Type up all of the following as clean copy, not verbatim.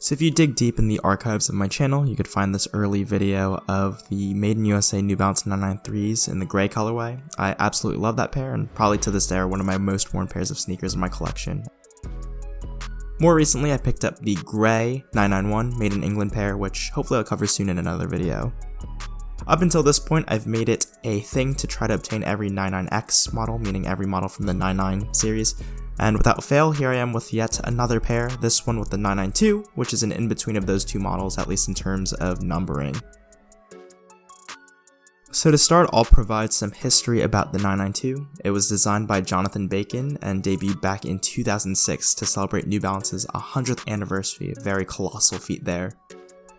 So if you dig deep in the archives of my channel, you could find this early video of the Made in USA New Balance 993s in the gray colorway. I absolutely love that pair, and probably to this day are one of my most worn pairs of sneakers in my collection. More recently, I picked up the gray 991 Made in England pair, which hopefully I'll cover soon in another video. Up until this point, I've made it a thing to try to obtain every 99X model, meaning every model from the 99 series. And without fail, here I am with yet another pair, this one with the 992, which is an in-between of those two models, at least in terms of numbering. So to start, I'll provide some history about the 992. It was designed by Jonathan Bacon and debuted back in 2006 to celebrate New Balance's 100th anniversary, a very colossal feat there.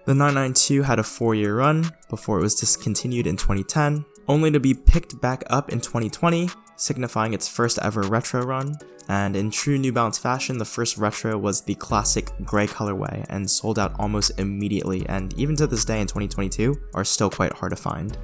The 992 had a 4-year run before it was discontinued in 2010, only to be picked back up in 2020, signifying its first ever retro run. And in true New Balance fashion, the first retro was the classic gray colorway and sold out almost immediately, and even to this day in 2022 are still quite hard to find.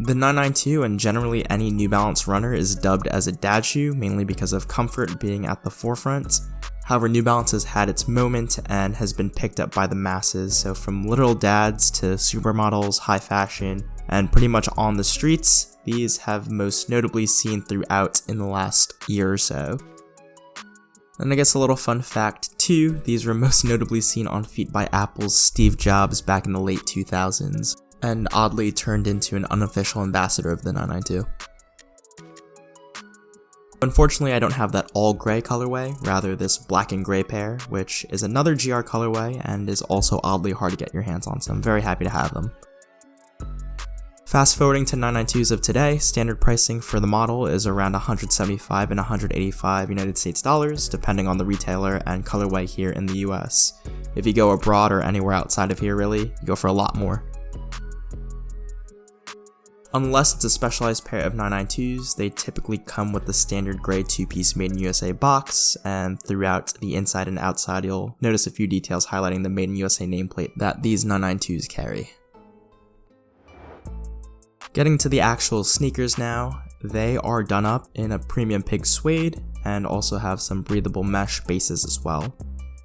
The 992 and generally any New Balance runner is dubbed as a dad shoe, mainly because of comfort being at the forefront. However, New Balance has had its moment and has been picked up by the masses, so from literal dads to supermodels, high fashion, and pretty much on the streets, these have most notably seen throughout in the last year or so. And I guess a little fun fact too, these were most notably seen on feet by Apple's Steve Jobs back in the late 2000s, and oddly turned into an unofficial ambassador of the 992. Unfortunately, I don't have that all gray colorway, rather this black and gray pair, which is another GR colorway and is also oddly hard to get your hands on, so I'm very happy to have them. Fast forwarding to 992s of today, standard pricing for the model is around $175 and $185 United States dollars, depending on the retailer and colorway here in the US. If you go abroad or anywhere outside of here really, you go for a lot more. Unless it's a specialized pair of 992s, they typically come with the standard gray 2-piece Made in USA box, and throughout the inside and outside you'll notice a few details highlighting the Made in USA nameplate that these 992s carry. Getting to the actual sneakers now, they are done up in a premium pig suede and also have some breathable mesh bases as well.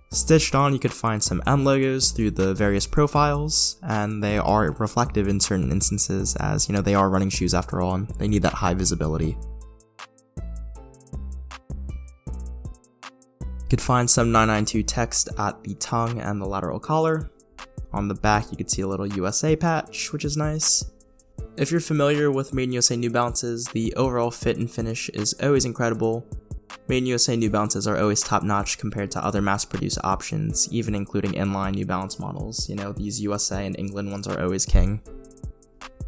Stitched on, you could find some M logos through the various profiles, and they are reflective in certain instances as, you know, they are running shoes after all and they need that high visibility. You could find some 992 text at the tongue and the lateral collar. On the back you could see a little USA patch, which is nice. If you're familiar with Made in USA New Balances, the overall fit and finish is always incredible. Made in USA New Balances are always top-notch compared to other mass-produced options, even including inline New Balance models. You know, these USA and England ones are always king.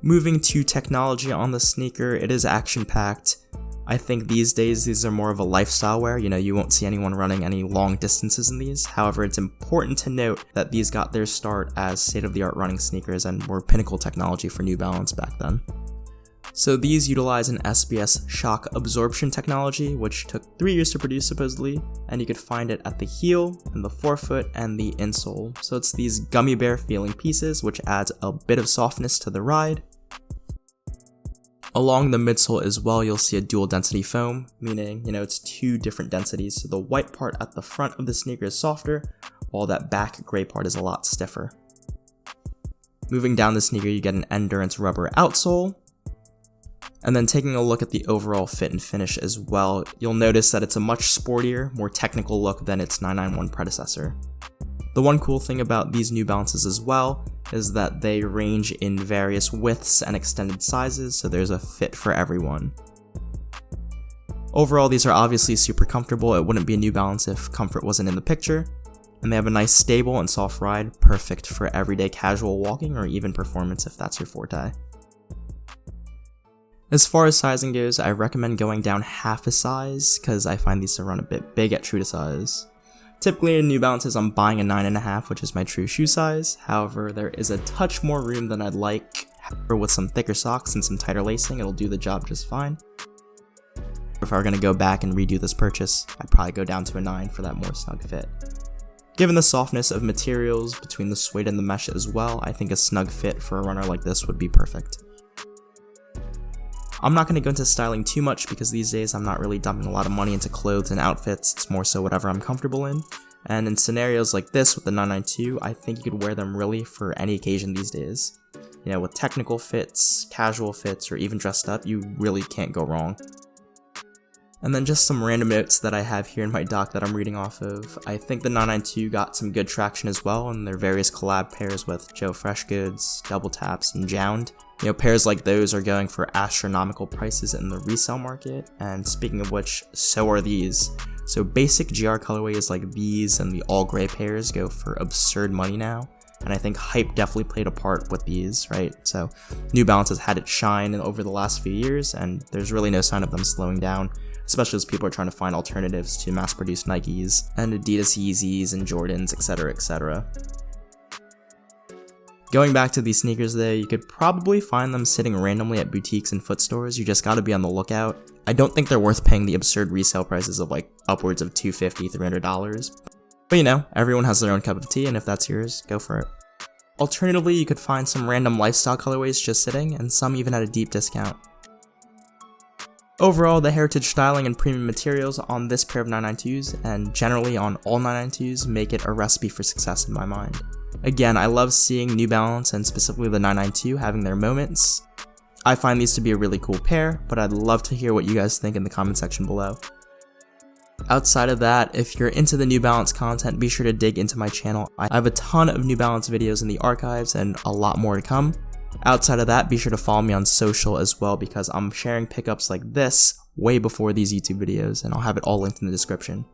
Moving to technology on the sneaker, it is action-packed. I think these days these are more of a lifestyle wear, you know, you won't see anyone running any long distances in these. However, it's important to note that these got their start as state-of-the-art running sneakers and were pinnacle technology for New Balance back then. So these utilize an SBS shock absorption technology, which took 3 years to produce supposedly, and you could find it at the heel, and the forefoot, and the insole. So it's these gummy bear feeling pieces, which adds a bit of softness to the ride. Along the midsole as well, you'll see a dual density foam, meaning, you know, it's 2 different densities. So the white part at the front of the sneaker is softer, while that back gray part is a lot stiffer. Moving down the sneaker, you get an endurance rubber outsole. And then taking a look at the overall fit and finish as well, you'll notice that it's a much sportier, more technical look than its 991 predecessor. The one cool thing about these New Balances as well is that they range in various widths and extended sizes, so there's a fit for everyone. Overall, these are obviously super comfortable. It wouldn't be a New Balance if comfort wasn't in the picture, and they have a nice stable and soft ride, perfect for everyday casual walking or even performance if that's your forte. As far as sizing goes, I recommend going down half a size because I find these to run a bit big at true to size. Typically in New Balances I'm buying a 9.5, which is my true shoe size. However, there is a touch more room than I'd like. However, with some thicker socks and some tighter lacing, it'll do the job just fine. If I were going to go back and redo this purchase, I'd probably go down to a 9 for that more snug fit. Given the softness of materials between the suede and the mesh as well, I think a snug fit for a runner like this would be perfect. I'm not going to go into styling too much because these days I'm not really dumping a lot of money into clothes and outfits, it's more so whatever I'm comfortable in. And in scenarios like this with the 992, I think you could wear them really for any occasion these days. You know, with technical fits, casual fits, or even dressed up, you really can't go wrong. And then just some random notes that I have here in my doc that I'm reading off of. I think the 992 got some good traction as well in their various collab pairs with Joe Freshgoods, Double Taps, and Jound. You know, pairs like those are going for astronomical prices in the resale market, and speaking of which, so are these. So basic GR colorways like these and the all gray pairs go for absurd money now. And I think hype definitely played a part with these, right? So New Balance has had its shine over the last few years, and there's really no sign of them slowing down, especially as people are trying to find alternatives to mass-produced Nikes and Adidas Yeezys and Jordans, etc, etc. Going back to these sneakers though, you could probably find them sitting randomly at boutiques and foot stores. You just gotta be on the lookout. I don't think they're worth paying the absurd resale prices of like upwards of $250, $300. But you know, everyone has their own cup of tea, and if that's yours, go for it. Alternatively, you could find some random lifestyle colorways just sitting, and some even at a deep discount. Overall, the heritage styling and premium materials on this pair of 992s, and generally on all 992s, make it a recipe for success in my mind. Again, I love seeing New Balance, and specifically the 992, having their moments. I find these to be a really cool pair, but I'd love to hear what you guys think in the comment section below. Outside of that, if you're into the New Balance content, be sure to dig into my channel. I have a ton of New Balance videos in the archives and a lot more to come. Outside of that, be sure to follow me on social as well, because I'm sharing pickups like this way before these YouTube videos, and I'll have it all linked in the description.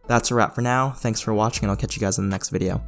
That's a wrap for now. Thanks for watching, and I'll catch you guys in the next video.